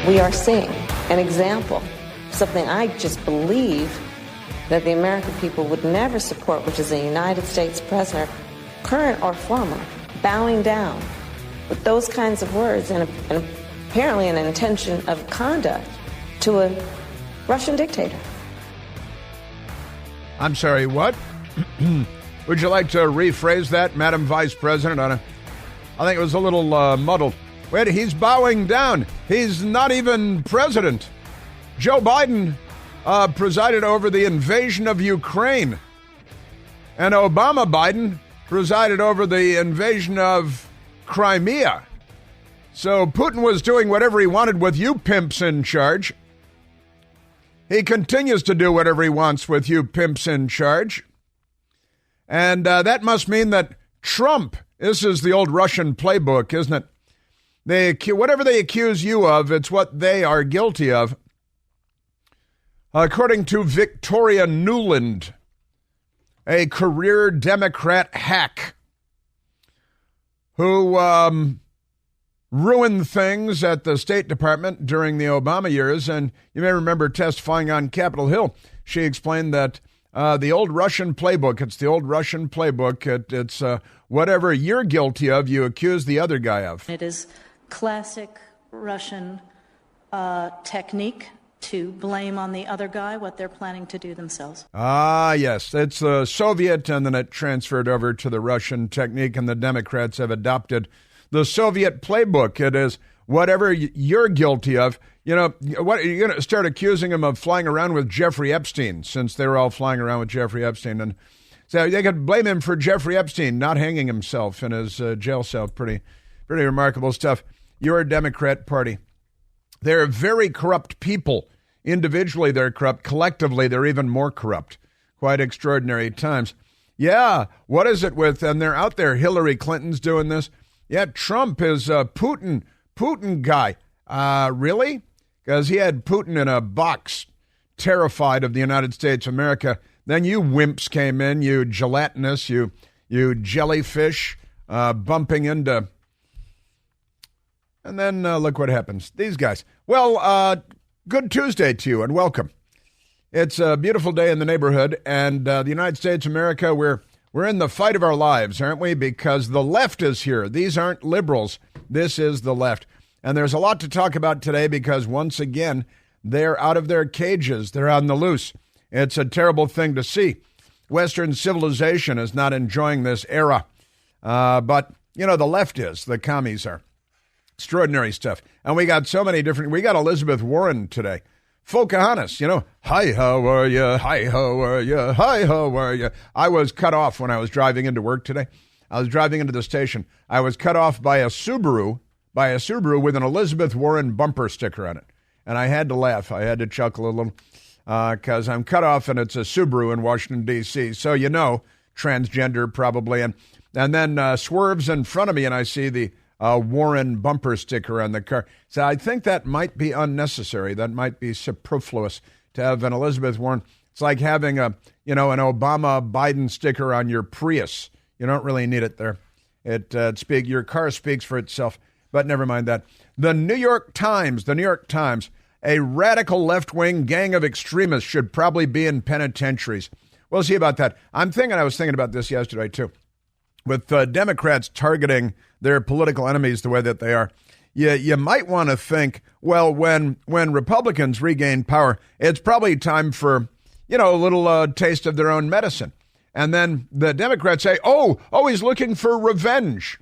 we are seeing an example, something I just believe that the American people would never support, which is a United States president, current or former, bowing down with those kinds of words and apparently an intention of conduct to a Russian dictator. I'm sorry, what? Would you like to rephrase that, Madam Vice President? I think it was a little muddled. Wait, he's bowing down. He's not even president. Joe Biden presided over the invasion of Ukraine. And Obama Biden presided over the invasion of Crimea. So Putin was doing whatever he wanted with you pimps in charge. He continues to do whatever he wants with you pimps in charge. And that must mean that Trump, this is the old Russian playbook, isn't it? Whatever they accuse you of, it's what they are guilty of. According to Victoria Nuland, a career Democrat hack who ruined things at the State Department during the Obama years, and you may remember testifying on Capitol Hill. She explained that the old Russian playbook, it's the old Russian playbook, it's whatever you're guilty of, you accuse the other guy of. It is classic Russian technique to blame on the other guy what they're planning to do themselves. Ah, yes. It's the Soviet, and then it transferred over to the Russian technique, and the Democrats have adopted the Soviet playbook. It is whatever you're guilty of. You know, what you're going to start accusing him of flying around with Jeffrey Epstein, since they were all flying around with Jeffrey Epstein. And so they could blame him for Jeffrey Epstein not hanging himself in his jail cell. Pretty remarkable stuff. Your Democrat Party. They're very corrupt people. Individually, they're corrupt. Collectively, they're even more corrupt. Quite extraordinary times. Yeah, what is it with, and they're out there, Hillary Clinton's doing this. Yeah, Trump is a Putin guy. Really? Because he had Putin in a box, terrified of the United States of America. Then you wimps came in, you gelatinous, you jellyfish, bumping into... And then look what happens. These guys. Well, good Tuesday to you and welcome. It's a beautiful day in the neighborhood, and the United States of America, we're in the fight of our lives, aren't we? Because the left is here. These aren't liberals. This is the left. And there's a lot to talk about today because, once again, they're out of their cages. They're on the loose. It's a terrible thing to see. Western civilization is not enjoying this era. But, you know, the left is. The commies are. Extraordinary stuff. And we got so many different... We got Elizabeth Warren today. Pocahontas, you know. Hi, how are you? Hi, how are you? Hi, how are you? I was cut off when I was driving into work today. I was driving into the station. I was cut off by a Subaru with an Elizabeth Warren bumper sticker on it. And I had to laugh. I had to chuckle a little because I'm cut off and it's a Subaru in Washington, D.C. So, you know, transgender probably. And then swerves in front of me and I see the Warren bumper sticker on the car. So I think that might be unnecessary. That might be superfluous to have an Elizabeth Warren. It's like having an Obama Biden sticker on your Prius. You don't really need it there. Your car speaks for itself. But never mind that. The New York Times, a radical left-wing gang of extremists should probably be in penitentiaries. We'll see about that. I was thinking about this yesterday, too. With Democrats targeting their political enemies the way that they are, you might want to think, well, when Republicans regain power, it's probably time for, a little taste of their own medicine. And then the Democrats say, oh, he's looking for revenge.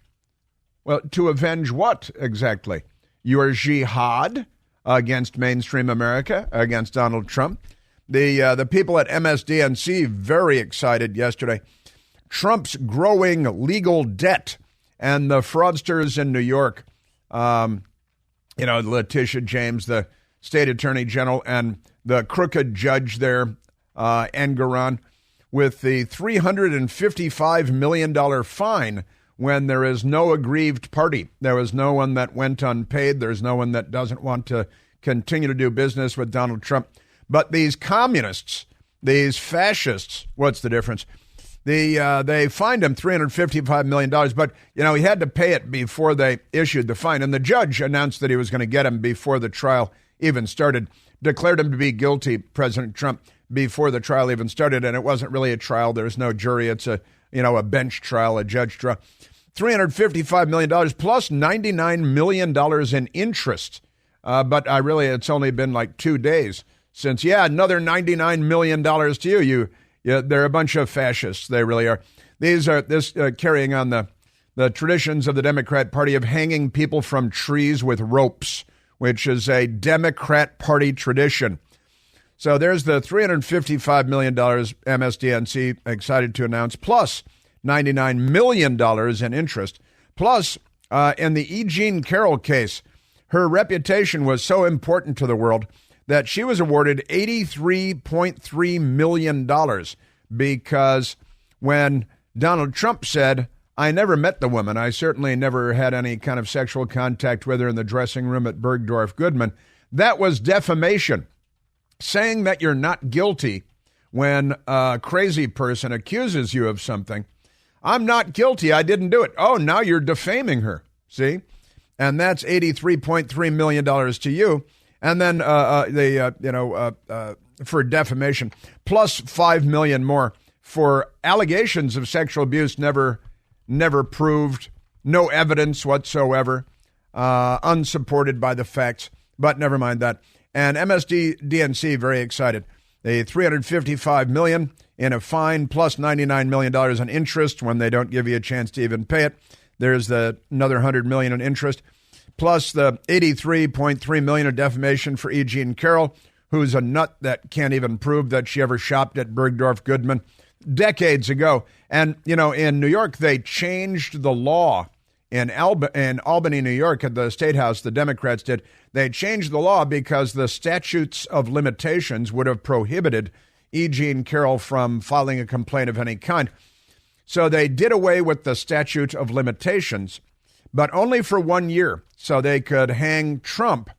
Well, to avenge what exactly? Your jihad against mainstream America, against Donald Trump. The people at MSDNC very excited yesterday. Trump's growing legal debt and the fraudsters in New York, Letitia James, the state attorney general, and the crooked judge there, Engoron, with the $355 million fine when there is no aggrieved party. There is no one that went unpaid. There's no one that doesn't want to continue to do business with Donald Trump. But these communists, these fascists, what's the difference? They fined him $355 million, but, he had to pay it before they issued the fine. And the judge announced that he was going to get him before the trial even started, declared him to be guilty, President Trump, before the trial even started. And it wasn't really a trial. There's no jury. It's a bench trial, a judge trial. $355 million plus $99 million in interest. But it's only been like 2 days since, another $99 million to you. They're a bunch of fascists. They really are. These are carrying on the traditions of the Democrat Party of hanging people from trees with ropes, which is a Democrat Party tradition. So there's the $355 million MSDNC excited to announce, plus $99 million in interest. Plus, in the E. Jean Carroll case, her reputation was so important to the world that she was awarded $83.3 million because when Donald Trump said, "I never met the woman, I certainly never had any kind of sexual contact with her in the dressing room at Bergdorf Goodman," that was defamation. Saying that you're not guilty when a crazy person accuses you of something. I'm not guilty, I didn't do it. Oh, now you're defaming her, see? And that's $83.3 million to you. And then for defamation, plus $5 million more for allegations of sexual abuse never proved, no evidence whatsoever, unsupported by the facts. But never mind that. And MSDNC very excited. The $355 million in a fine plus $99 million in interest when they don't give you a chance to even pay it. There's another $100 million in interest. Plus the $83.3 million of defamation for E. Jean Carroll, who's a nut that can't even prove that she ever shopped at Bergdorf Goodman decades ago. And, in New York, they changed the law. In Albany, New York, at the State House, the Democrats did. They changed the law because the statutes of limitations would have prohibited E. Jean Carroll from filing a complaint of any kind. So they did away with the statute of limitations, but only for 1 year, so they could hang Trump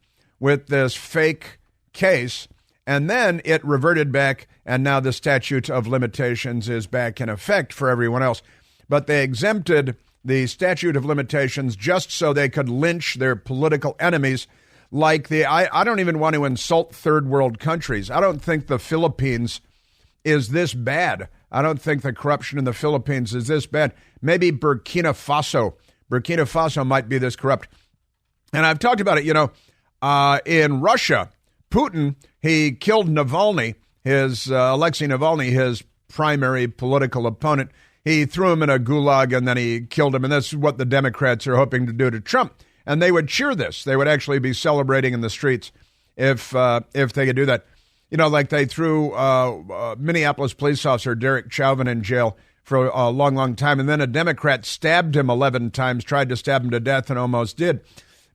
with this fake case, and then it reverted back, and now the statute of limitations is back in effect for everyone else. But they exempted the statute of limitations just so they could lynch their political enemies. Like I don't even want to insult third world countries. I don't think the Philippines is this bad. I don't think the corruption in the Philippines is this bad. Maybe Burkina Faso. Burkina Faso might be this corrupt. And I've talked about it, in Russia, Putin, he killed Navalny, Alexei Navalny, his primary political opponent. He threw him in a gulag and then he killed him. And that's what the Democrats are hoping to do to Trump. And they would cheer this. They would actually be celebrating in the streets if they could do that. Like they threw Minneapolis police officer Derek Chauvin in jail for a long, long time. And then a Democrat stabbed him 11 times, tried to stab him to death and almost did.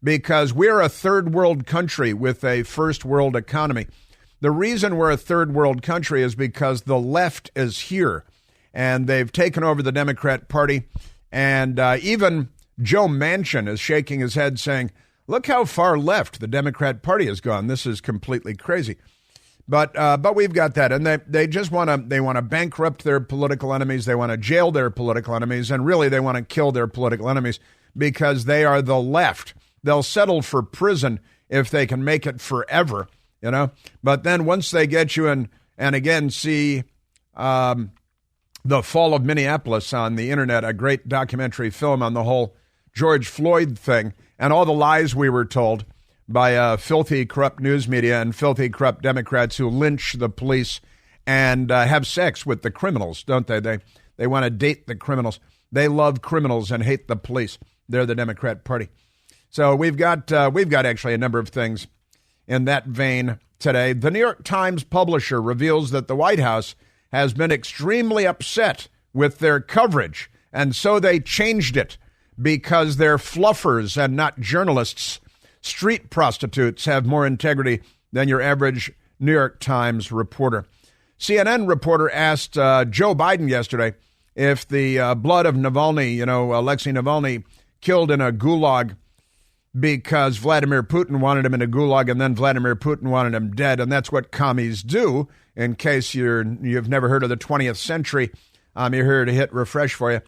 Because we're a third world country with a first world economy. The reason we're a third world country is because the left is here. And they've taken over the Democrat Party. And even Joe Manchin is shaking his head saying, look how far left the Democrat Party has gone. This is completely crazy. But we've got that. And they just want to bankrupt their political enemies. They want to jail their political enemies. And really, they want to kill their political enemies because they are the left. They'll settle for prison if they can make it forever, But then once they get you in, and again, see the fall of Minneapolis on the internet, a great documentary film on the whole George Floyd thing and all the lies we were told by filthy, corrupt news media and filthy, corrupt Democrats who lynch the police and have sex with the criminals, don't they? They want to date the criminals. They love criminals and hate the police. They're the Democrat Party. So we've got actually a number of things in that vein today. The New York Times publisher reveals that the White House has been extremely upset with their coverage, and so they changed it because they're fluffers and not journalists. Street prostitutes have more integrity than your average New York Times reporter. CNN reporter asked Joe Biden yesterday if the blood of Navalny, Alexei Navalny, killed in a gulag because Vladimir Putin wanted him in a gulag and then Vladimir Putin wanted him dead. And that's what commies do, in case you've never heard of the 20th century. I'm here to hit refresh for you.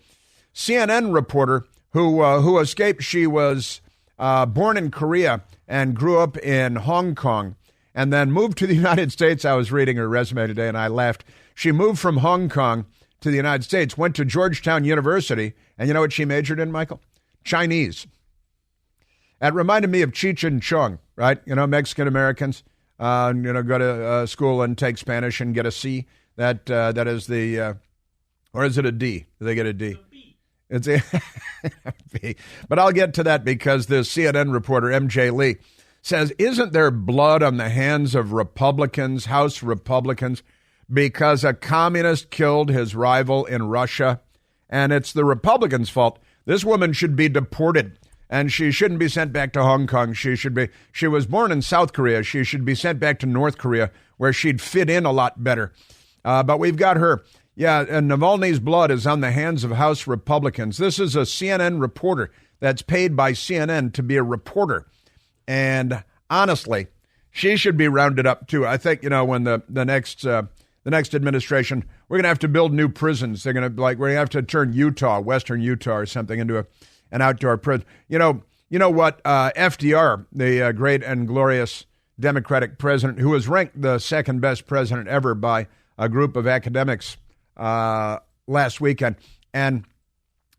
CNN reporter who escaped. She was born in Korea and grew up in Hong Kong and then moved to the United States. I was reading her resume today and I laughed. She moved from Hong Kong to the United States, went to Georgetown University, and you know what she majored in, Michael? Chinese. That reminded me of Cheech and Chong, right? You know, Mexican Americans, go to school and take Spanish and get a C. That is the, or is it a D? Do they get a D? It's a B. But I'll get to that because the CNN reporter, MJ Lee, says, isn't there blood on the hands of Republicans, House Republicans, because a communist killed his rival in Russia? And it's the Republicans' fault. This woman should be deported. And she shouldn't be sent back to Hong Kong. She was born in South Korea. She should be sent back to North Korea, where she'd fit in a lot better. But we've got her. Yeah, and Navalny's blood is on the hands of House Republicans. This is a CNN reporter that's paid by CNN to be a reporter. And honestly, she should be rounded up too. I think, when the next administration, we're going to have to build new prisons. We're going to have to turn Utah, Western Utah or something into an outdoor prison. You know what? FDR, the great and glorious Democratic president, who was ranked the second best president ever by a group of academics last weekend, and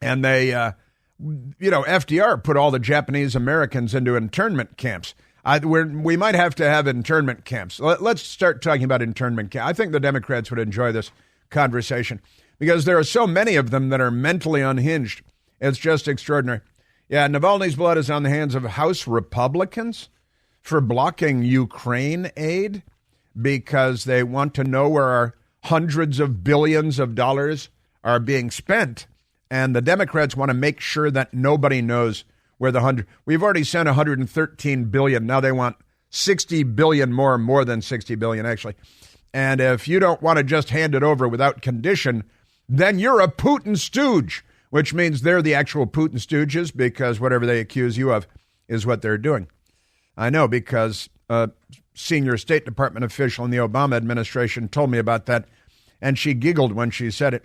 they, FDR put all the Japanese Americans into internment camps. We might have to have internment camps. Let's start talking about internment camps. I think the Democrats would enjoy this conversation because there are so many of them that are mentally unhinged. It's just extraordinary. Yeah, Navalny's blood is on the hands of House Republicans for blocking Ukraine aid because they want to know where our hundreds of billions of dollars are being spent. And the Democrats want to make sure that nobody knows where we've already sent $113 billion. Now they want $60 billion more than $60 billion, actually. And if you don't want to just hand it over without condition, then you're a Putin stooge, which means they're the actual Putin stooges because whatever they accuse you of is what they're doing. I know because a senior State Department official in the Obama administration told me about that, and she giggled when she said it.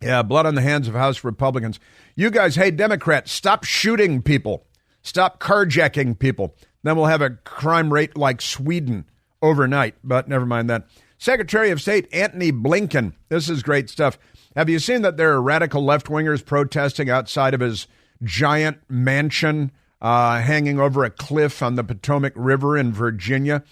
Yeah, blood on the hands of House Republicans. You guys, hey, Democrats, stop shooting people. Stop carjacking people. Then we'll have a crime rate like Sweden overnight, but never mind that. Secretary of State Antony Blinken. This is great stuff. Have you seen that there are radical left-wingers protesting outside of his giant mansion hanging over a cliff on the Potomac River in Virginia?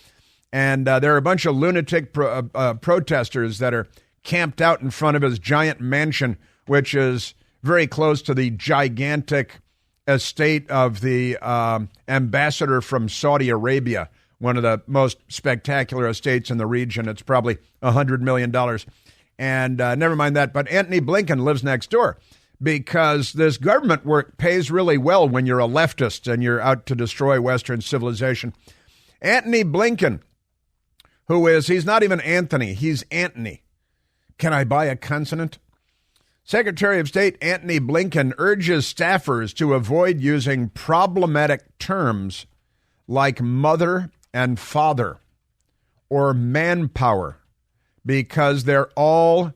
And there are a bunch of lunatic protesters that are camped out in front of his giant mansion, which is very close to the gigantic estate of the ambassador from Saudi Arabia, one of the most spectacular estates in the region. It's probably $100 million. And never mind that, but Antony Blinken lives next door because this government work pays really well when you're a leftist and you're out to destroy Western civilization. Antony Blinken, he's not even Anthony, he's Antony. Can I buy a consonant? Secretary of State Antony Blinken urges staffers to avoid using problematic terms like mother and father or manpower because they're all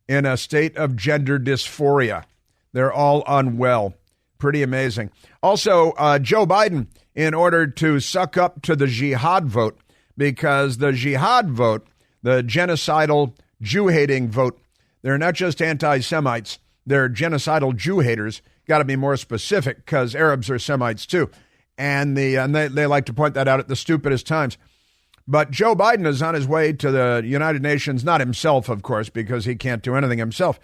in a state of gender dysphoria. They're all unwell. Pretty amazing. Also, Joe Biden, in order to suck up to the jihad vote, because the jihad vote, the genocidal Jew-hating vote, they're not just anti-Semites, they're genocidal Jew-haters. Got to be more specific because Arabs are Semites too. And they like to point that out at the stupidest times. But Joe Biden is on his way to the United Nations, not himself, of course, because he can't do anything himself,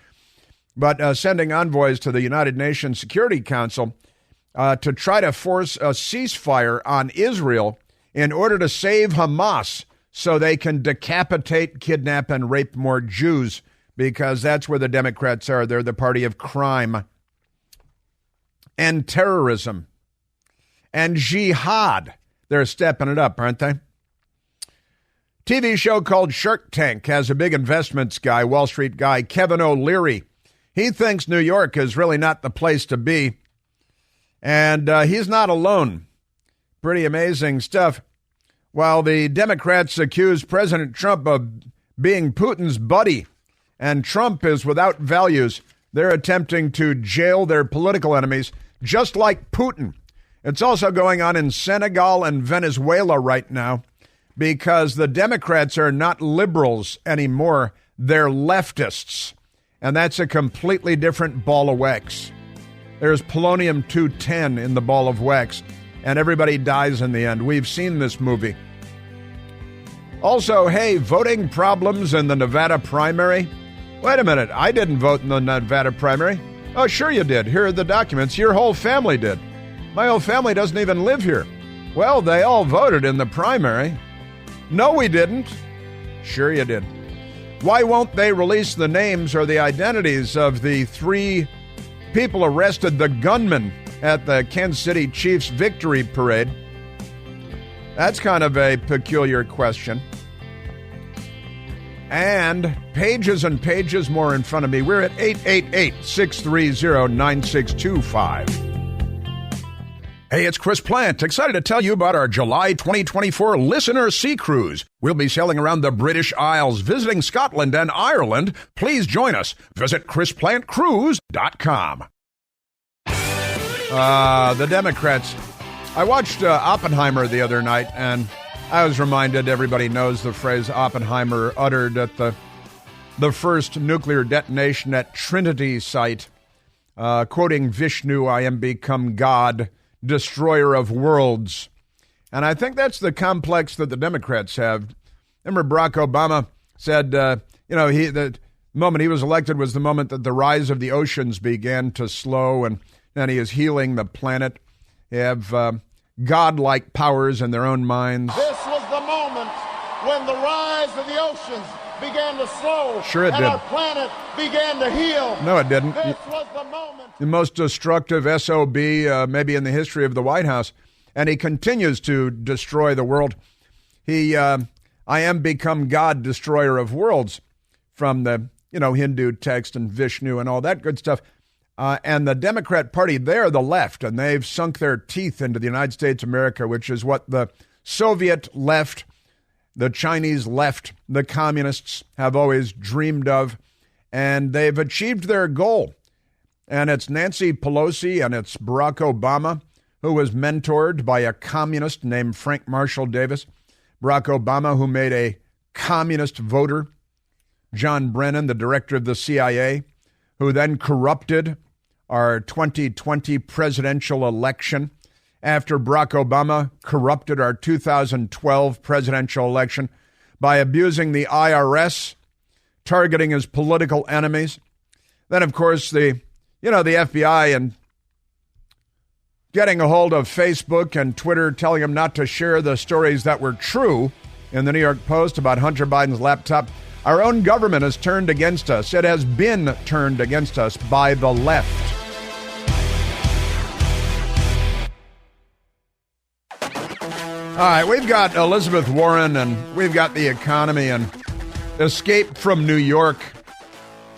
but sending envoys to the United Nations Security Council to try to force a ceasefire on Israel in order to save Hamas so they can decapitate, kidnap, and rape more Jews, because that's where the Democrats are. They're the party of crime and terrorism and jihad. They're stepping it up, aren't they? TV show called Shark Tank has a big investments guy, Wall Street guy, Kevin O'Leary. He thinks New York is really not the place to be, and he's not alone. Pretty amazing stuff. While the Democrats accuse President Trump of being Putin's buddy And Trump is without values. They're attempting to jail their political enemies, just like Putin. It's also going on in Senegal and Venezuela right now because the Democrats are not liberals anymore. They're leftists. And that's a completely different ball of wax. There's polonium-210 in the ball of wax, and everybody dies in the end. We've seen this movie. Also, hey, voting problems in the Nevada primary. Wait a minute, I didn't vote in the Nevada primary. Oh, sure you did. Here are the documents. Your whole family did. My whole family doesn't even live here. Well, they all voted in the primary. No, we didn't. Sure you did. Why won't they release the names or the identities of the 3 people arrested, the gunmen at the Kansas City Chiefs victory parade? That's kind of a peculiar question. And pages and pages more in front of me. We're at 888-630-9625. Hey, it's Chris Plant, excited to tell you about our July 2024 Listener Sea Cruise. We'll be sailing around the British Isles, visiting Scotland and Ireland. Please join us. Visit ChrisPlantCruise.com. The Democrats. I watched Oppenheimer the other night, and I was reminded, everybody knows the phrase Oppenheimer uttered at the first nuclear detonation at Trinity site, quoting Vishnu, "I am become God, destroyer of worlds." And I think that's the complex that the Democrats have. Remember, Barack Obama said, the moment he was elected was the moment that the rise of the oceans began to slow, and he is healing the planet. They have godlike powers in their own minds. This was the moment when the rise of the oceans began to slow. Sure it did. And our planet began to heal. No, it didn't. This was the moment. The most destructive SOB maybe in the history of the White House. And he continues to destroy the world. I am become God, destroyer of worlds, from the, Hindu text and Vishnu and all that good stuff. And the Democrat Party, they're the left, and they've sunk their teeth into the United States of America, which is what the Soviet left, the Chinese left, the communists have always dreamed of, and they've achieved their goal. And it's Nancy Pelosi and it's Barack Obama, who was mentored by a communist named Frank Marshall Davis. Barack Obama, who made a communist voter. John Brennan, the director of the CIA, who then corrupted our 2020 presidential election after Barack Obama corrupted our 2012 presidential election by abusing the IRS, targeting his political enemies. Then, of course, the FBI and getting a hold of Facebook and Twitter, telling them not to share the stories that were true in the New York Post about Hunter Biden's laptop. Our own government has turned against us. It has been turned against us by the left. All right, we've got Elizabeth Warren and we've got the economy, and escape from New York,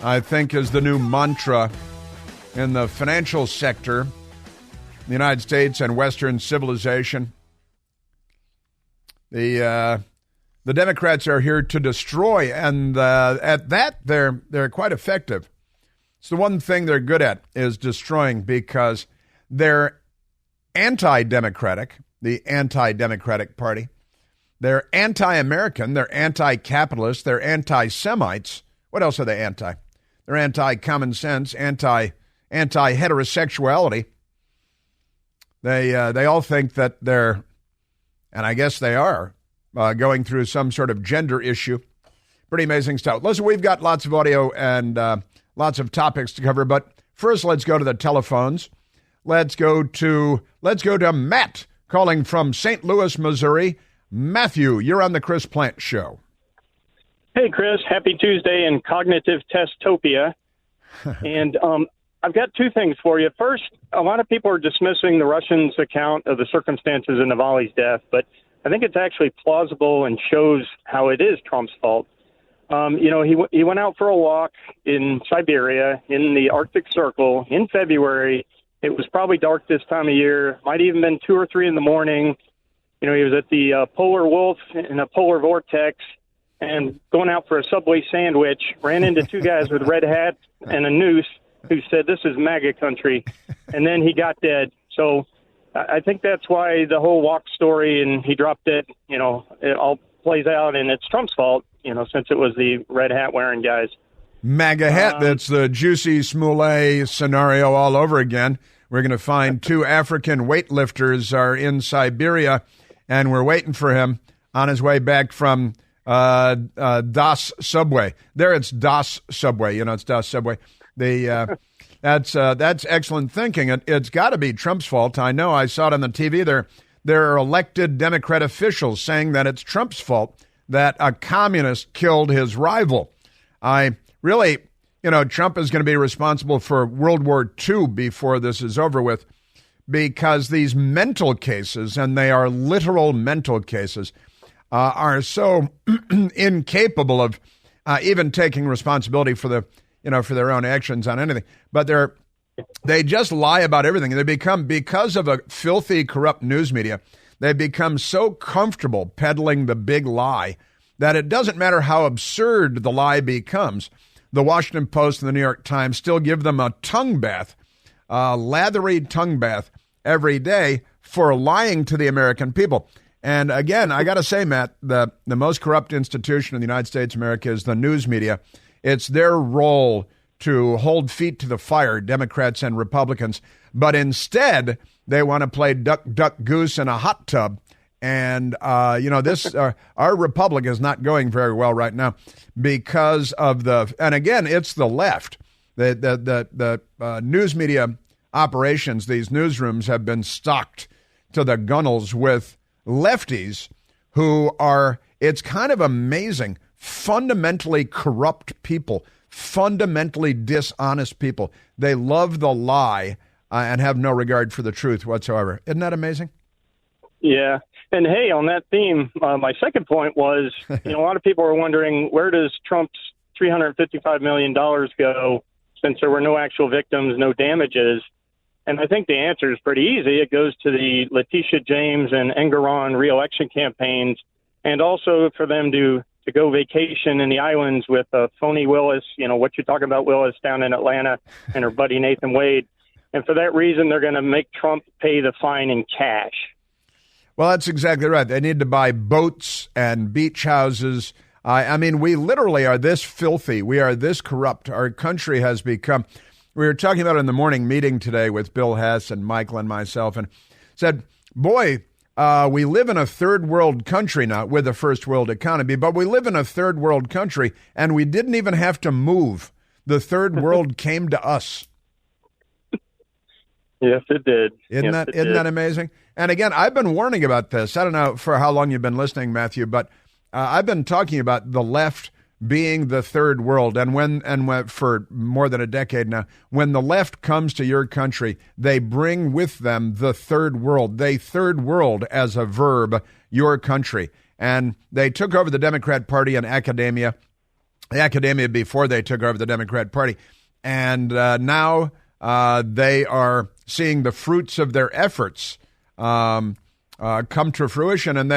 I think, is the new mantra in the financial sector, the United States and Western civilization. The Democrats are here to destroy, and at that, they're quite effective. It's the one thing they're good at, is destroying, because they're anti-democratic, the anti-democratic party. They're anti-American, they're anti-capitalist, they're anti-Semites. What else are they anti? They're anti-common sense, anti-heterosexuality. They all think that they're, and I guess they are, going through some sort of gender issue. Pretty amazing stuff. Listen, we've got lots of audio and lots of topics to cover, but first let's go to the telephones. Let's go to Matt, calling from St. Louis, Missouri. Matthew, you're on the Chris Plant Show. Hey, Chris. Happy Tuesday and cognitive testopia. And I've got two things for you. First, a lot of people are dismissing the Russians' account of the circumstances of Navalny's death, but I think it's actually plausible and shows how it is Trump's fault. He went out for a walk in Siberia in the Arctic Circle in February. It was probably dark this time of year. Might even been 2 or 3 in the morning. He was at the polar wolf in a polar vortex, and going out for a Subway sandwich, ran into two guys with red hats and a noose who said, "This is MAGA country," and then he got dead. So I think that's why the whole walk story and he dropped dead, it all plays out, and it's Trump's fault, since it was the red hat wearing guys. MAGA hat, that's the Jussie Smollett scenario all over again. We're going to find two African weightlifters are in Siberia, and we're waiting for him on his way back from Das Subway. There it's Das Subway. It's Das Subway. That's excellent thinking. It's got to be Trump's fault. I know. I saw it on the TV. There are elected Democrat officials saying that it's Trump's fault that a communist killed his rival. Trump is going to be responsible for World War II before this is over with, because these mental cases, and they are literal mental cases, are so incapable of even taking responsibility for for their own actions on anything. But they just lie about everything. They become, because of a filthy, corrupt news media, they become so comfortable peddling the big lie that it doesn't matter how absurd the lie becomes. The Washington Post and the New York Times still give them a tongue bath, a lathery tongue bath every day for lying to the American people. And again, I got to say, Matt, the most corrupt institution in the United States of America is the news media. It's their role to hold feet to the fire, Democrats and Republicans. But instead, they want to play duck, duck, goose in a hot tub. And, our republic is not going very well right now because of and again, it's the left. The news media operations, these newsrooms have been stocked to the gunnels with lefties who are, it's kind of amazing, fundamentally corrupt people, fundamentally dishonest people. They love the lie and have no regard for the truth whatsoever. Isn't that amazing? Yeah. And hey, on that theme, my second point was, a lot of people are wondering, where does Trump's $355 million go, since there were no actual victims, no damages? And I think the answer is pretty easy. It goes to the Letitia James and Engoron re-election campaigns, and also for them to go vacation in the islands with Phony Willis, what you're talking about, Willis, down in Atlanta, and her buddy Nathan Wade. And for that reason, they're going to make Trump pay the fine in cash. Well, that's exactly right. They need to buy boats and beach houses. We literally are this filthy. We are this corrupt. Our country has become, we were talking about it in the morning meeting today with Bill Hess and Michael and myself, and said, boy, we live in a third world country now with a first world economy, but we live in a third world country and we didn't even have to move. The third world came to us. Yes, it did. Isn't that amazing? And again, I've been warning about this. I don't know for how long you've been listening, Matthew, but I've been talking about the left being the third world. And when for more than a decade now, when the left comes to your country, they bring with them the third world. They third world as a verb, your country. And they took over the Democrat Party and academia, the academia before they took over the Democrat Party. And now they are seeing the fruits of their efforts come to fruition, and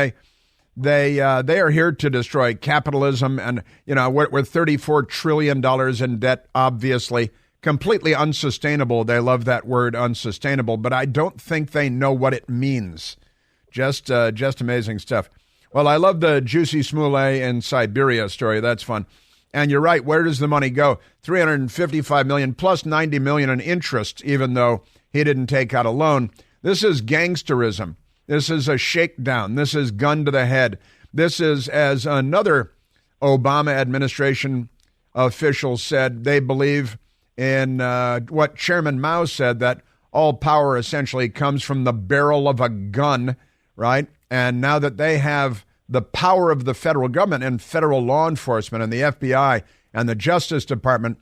they are here to destroy capitalism. And we're $34 trillion in debt, obviously completely unsustainable. They love that word, unsustainable, but I don't think they know what it means. Just amazing stuff. Well, I love the Jussie Smollett in Siberia story. That's fun. And you're right. Where does the money go? $355 million plus $90 million in interest, even though he didn't take out a loan. This is gangsterism. This is a shakedown. This is gun to the head. This is, as another Obama administration official said, they believe in what Chairman Mao said, that all power essentially comes from the barrel of a gun, right? And now that they have the power of the federal government and federal law enforcement and the FBI and the Justice Department,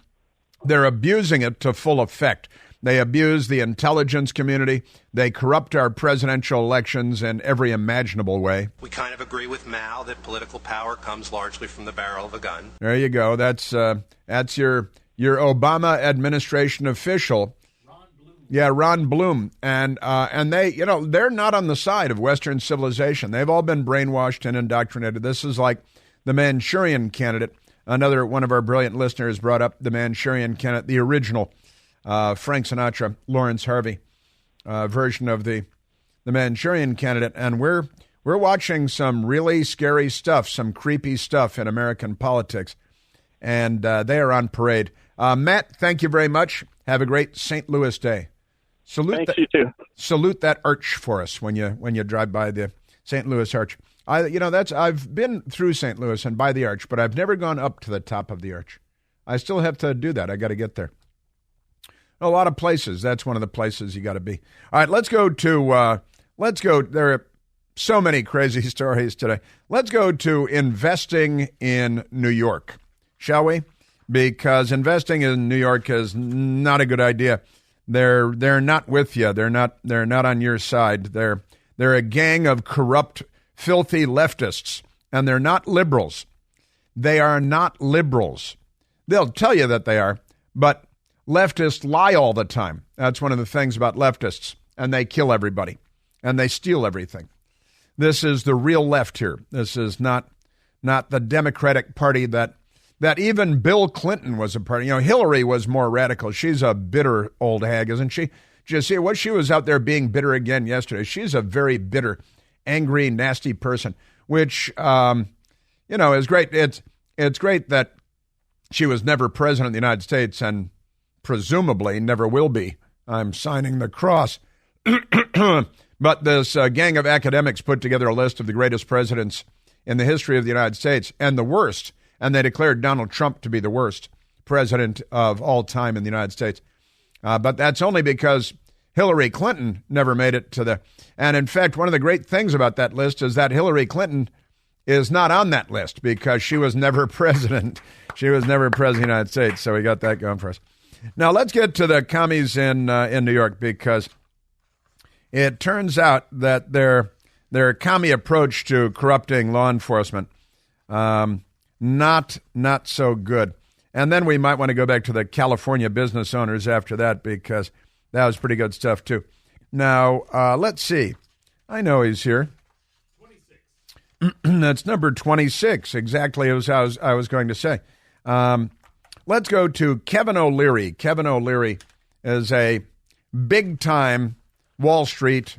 they're abusing it to full effect. They abuse the intelligence community. They corrupt our presidential elections in every imaginable way. We kind of agree with Mao that political power comes largely from the barrel of a gun. There you go. That's your Obama administration official. Yeah, Ron Bloom. And they, they're not on the side of Western civilization. They've all been brainwashed and indoctrinated. This is like the Manchurian Candidate. Another one of our brilliant listeners brought up the Manchurian Candidate, the original Frank Sinatra, Lawrence Harvey version of the Manchurian Candidate. And we're watching some really scary stuff, some creepy stuff in American politics. And they are on parade. Matt, thank you very much. Have a great St. Louis Day. Thanks, you too. Salute that arch for us when you drive by the St. Louis Arch. I've been through St. Louis and by the arch, but I've never gone up to the top of the arch. I still have to do that. I got to get there. A lot of places. That's one of the places you got to be. All right, let's go. There are so many crazy stories today. Let's go to investing in New York, shall we? Because investing in New York is not a good idea. They're not with you. They're not on your side. They're a gang of corrupt, filthy leftists, and they're not liberals. They are not liberals. They'll tell you that they are, but leftists lie all the time. That's one of the things about leftists, and they kill everybody, and they steal everything. This is the real left here. This is not the Democratic Party that even Bill Clinton was a part of. Hillary was more radical. She's a bitter old hag, isn't she? Just see what she was out there being bitter again yesterday. She's a very bitter, angry, nasty person, which, is great. It's great that she was never president of the United States and presumably never will be. I'm signing the cross. But this gang of academics put together a list of the greatest presidents in the history of the United States and the worst, and they declared Donald Trump to be the worst president of all time in the United States. But that's only because Hillary Clinton never made it to the... And in fact, one of the great things about that list is that Hillary Clinton is not on that list because she was never president. She was never president of the United States, so we got that going for us. Now, let's get to the commies in New York, because it turns out that their commie approach to corrupting law enforcement, not so good. And then we might want to go back to the California business owners after that, because that was pretty good stuff, too. Now, let's see. I know he's here. 26. That's number 26, exactly as I was going to say. Let's go to Kevin O'Leary. Kevin O'Leary is a big-time Wall Street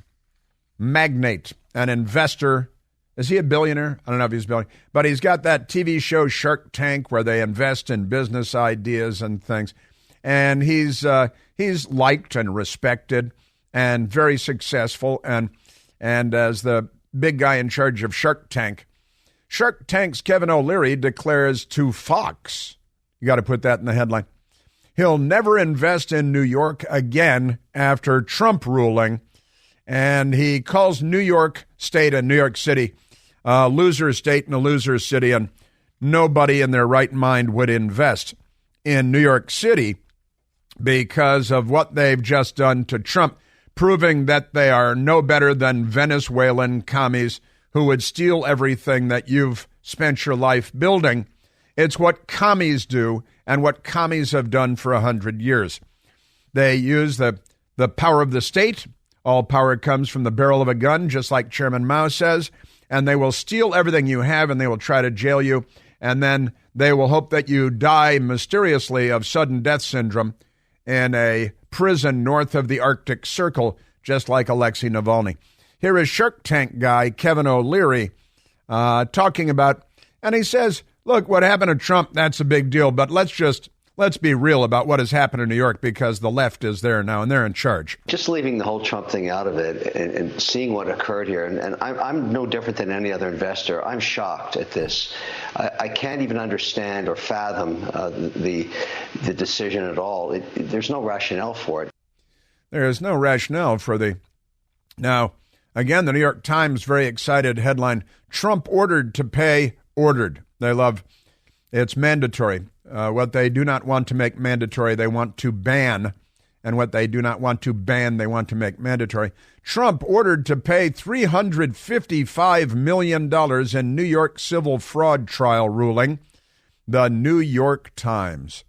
magnate, an investor. Is he a billionaire? I don't know if he's a billionaire. But he's got that TV show Shark Tank where they invest in business ideas and things. And he's liked and respected and very successful. And as the big guy in charge of Shark Tank's Kevin O'Leary declares to Fox, you got to put that in the headline, he'll never invest in New York again after Trump ruling. And he calls New York State and New York City a loser state and a loser city, and nobody in their right mind would invest in New York City because of what they've just done to Trump, proving that they are no better than Venezuelan commies who would steal everything that you've spent your life building. It's what commies do and what commies have done for 100 years. They use the power of the state. All power comes from the barrel of a gun, just like Chairman Mao says, and they will steal everything you have, and they will try to jail you, and then they will hope that you die mysteriously of sudden death syndrome in a prison north of the Arctic Circle, just like Alexei Navalny. Here is Shark Tank guy Kevin O'Leary talking about, and he says, look, what happened to Trump, that's a big deal, but let's be real about what has happened in New York, because the left is there now and they're in charge. Just leaving the whole Trump thing out of it and seeing what occurred here, and I'm no different than any other investor. I'm shocked at this. I can't even understand or fathom the decision at all. There's no rationale for it. There is no rationale for the... Now, again, the New York Times, very excited headline, Trump ordered to pay, ordered. They love, it's mandatory. What they do not want to make mandatory, they want to ban. And what they do not want to ban, they want to make mandatory. Trump ordered to pay $355 million in New York civil fraud trial ruling. The New York Times.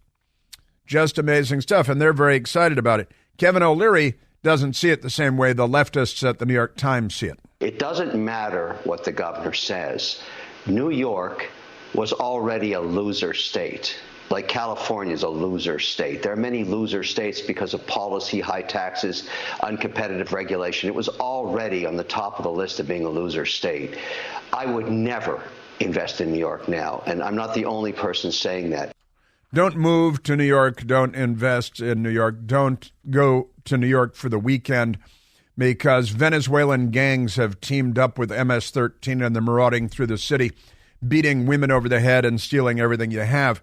Just amazing stuff, and they're very excited about it. Kevin O'Leary doesn't see it the same way the leftists at the New York Times see it. It doesn't matter what the governor says. New York was already a loser state. Like California is a loser state. There are many loser states because of policy, high taxes, uncompetitive regulation. It was already on the top of the list of being a loser state. I would never invest in New York now, and I'm not the only person saying that. Don't move to New York. Don't invest in New York. Don't go to New York for the weekend because Venezuelan gangs have teamed up with MS-13 and they're marauding through the city, beating women over the head and stealing everything you have.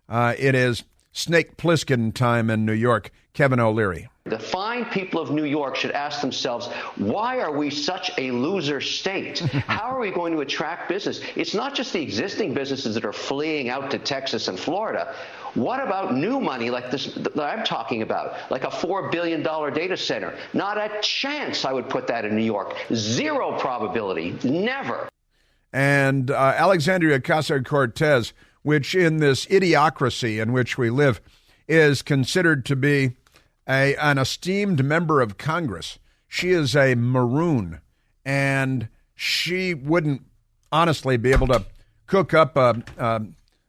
It is Snake Plissken time in New York. Kevin O'Leary. The fine people of New York should ask themselves, why are we such a loser state? How are we going to attract business? It's not just the existing businesses that are fleeing out to Texas and Florida. What about new money like this that I'm talking about, like a $4 billion data center? Not a chance I would put that in New York. Zero probability. Never. And Alexandria Ocasio-Cortez, which in this idiocracy in which we live, is considered to be an esteemed member of Congress. She is a maroon, and she wouldn't honestly be able to cook up a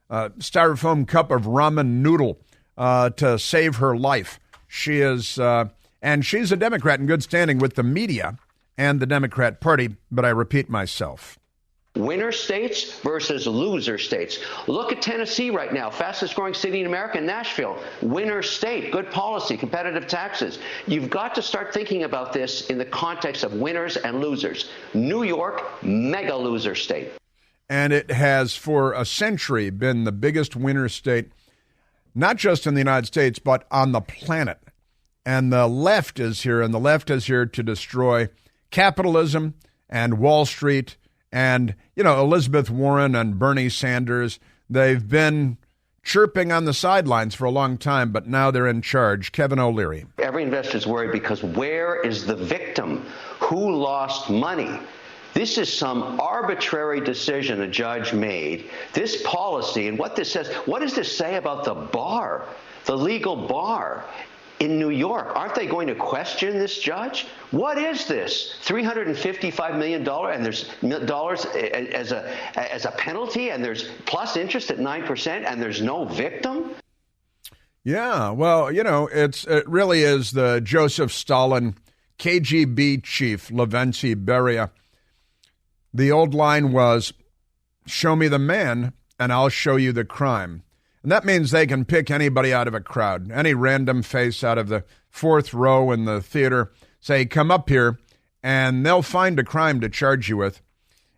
styrofoam cup of ramen noodle to save her life. She is, and she's a Democrat in good standing with the media and the Democrat Party, but I repeat myself. Winner states versus loser states. Look at Tennessee right now, fastest growing city in America, Nashville. Winner state, good policy, competitive taxes. You've got to start thinking about this in the context of winners and losers. New York, mega loser state. And it has for a century been the biggest winner state, not just in the United States, but on the planet. And the left is here, and the left is here to destroy capitalism and Wall Street. And, you know, Elizabeth Warren and Bernie Sanders, they've been chirping on the sidelines for a long time, but now they're in charge. Kevin O'Leary. Every investor's worried because where is the victim? Who lost money? This is some arbitrary decision a judge made. This policy and what this says, what does this say about the bar, the legal bar in New York? Aren't they going to question this judge? What is this? $355 million and there's dollars as a penalty, and there's plus interest at 9%, and there's no victim? Yeah, well, you know, it really is the Joseph Stalin KGB chief, Lavrentiy Beria. The old line was, show me the man and I'll show you the crime. And that means they can pick anybody out of a crowd, any random face out of the fourth row in the theater, say, come up here, and they'll find a crime to charge you with.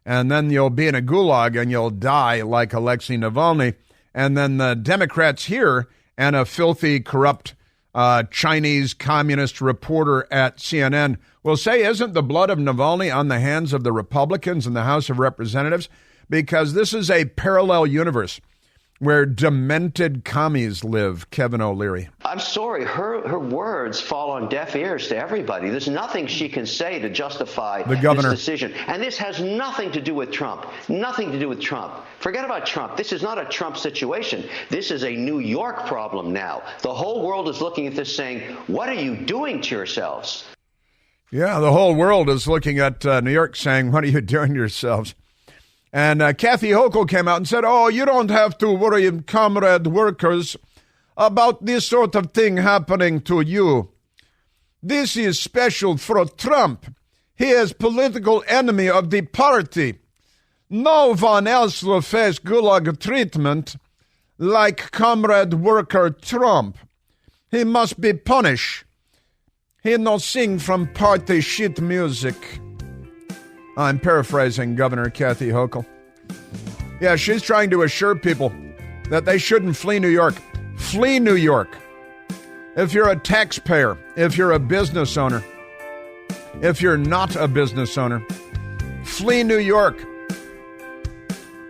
And then you'll be in a gulag and you'll die like Alexei Navalny. And then the Democrats here and a filthy, corrupt Chinese communist reporter at CNN will say, isn't the blood of Navalny on the hands of the Republicans in the House of Representatives? Because this is a parallel universe where demented commies live. Kevin O'Leary. I'm sorry, her words fall on deaf ears to everybody. There's nothing she can say to justify the governor. This decision. And this has nothing to do with Trump. Nothing to do with Trump. Forget about Trump. This is not a Trump situation. This is a New York problem now. The whole world is looking at this saying, what are you doing to yourselves? Yeah, the whole world is looking at New York saying, what are you doing to yourselves? And Kathy Hochul came out and said, oh, you don't have to worry, comrade workers, about this sort of thing happening to you. This is special for Trump. He is political enemy of the party. No one else will face gulag treatment like comrade worker Trump. He must be punished. He no sing from party shit music. I'm paraphrasing Governor Kathy Hochul. Yeah, she's trying to assure people that they shouldn't flee New York. Flee New York. If you're a taxpayer, if you're a business owner, if you're not a business owner, flee New York.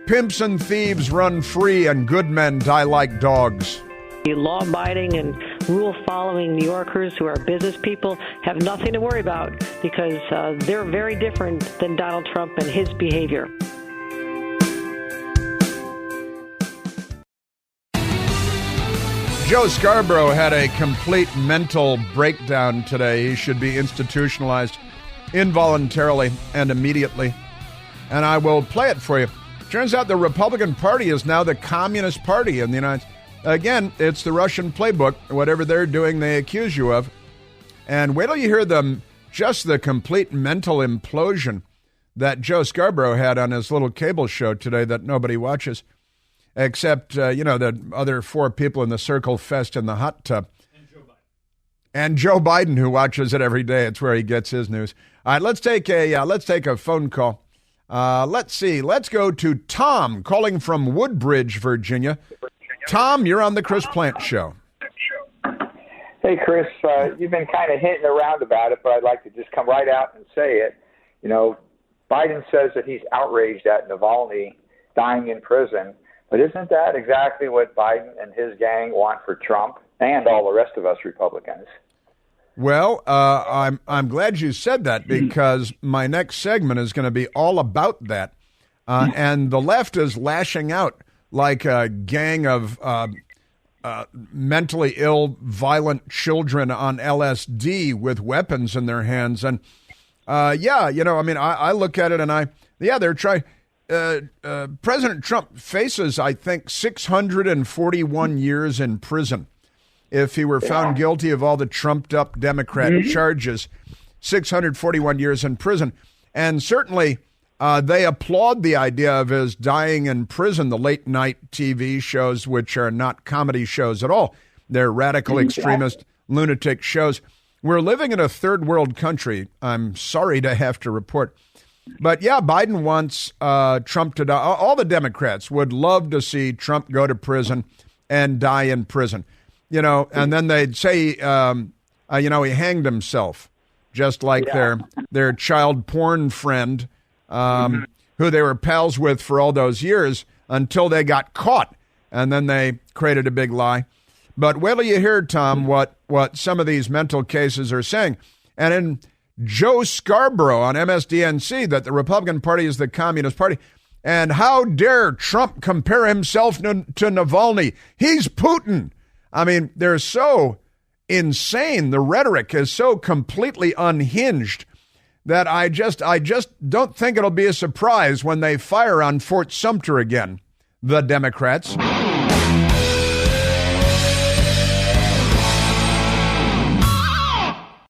Pimps and thieves run free and good men die like dogs. The law-abiding and rule-following New Yorkers who are business people have nothing to worry about because they're very different than Donald Trump and his behavior. Joe Scarborough had a complete mental breakdown today. He should be institutionalized involuntarily and immediately. And I will play it for you. Turns out the Republican Party is now the Communist Party in the United States. Again, it's the Russian playbook. Whatever they're doing, they accuse you of. And wait till you hear just the complete mental implosion that Joe Scarborough had on his little cable show today that nobody watches, except, the other 4 people in the Circle Fest in the hot tub. And Joe Biden, who watches it every day. It's where he gets his news. All right, let's take a phone call. Let's see. Let's go to Tom calling from Woodbridge, Virginia. Tom, you're on the Chris Plante Show. Hey, Chris, you've been kind of hinting around about it, but I'd like to just come right out and say it. You know, Biden says that he's outraged at Navalny dying in prison, but isn't that exactly what Biden and his gang want for Trump and all the rest of us Republicans? Well, I'm glad you said that, because my next segment is going to be all about that. And the left is lashing out like a gang of mentally ill, violent children on LSD with weapons in their hands. And I look at it and they're trying. President Trump faces, I think, 641 years in prison. If he were found guilty of all the trumped-up Democrat charges, 641 years in prison. And certainly they applaud the idea of his dying in prison, the late-night TV shows, which are not comedy shows at all. They're radical extremist, lunatic shows. We're living in a third-world country, I'm sorry to have to report. But, yeah, Biden wants Trump to die. All the Democrats would love to see Trump go to prison and die in prison. And then they'd say, he hanged himself, just like their child porn friend, who they were pals with for all those years until they got caught. And then they created a big lie. But wait till you hear, Tom, what some of these mental cases are saying. And in Joe Scarborough on MSDNC, that the Republican Party is the Communist Party. And how dare Trump compare himself to Navalny? He's Putin. I mean, they're so insane. The rhetoric is so completely unhinged that I just don't think it'll be a surprise when they fire on Fort Sumter again, the Democrats.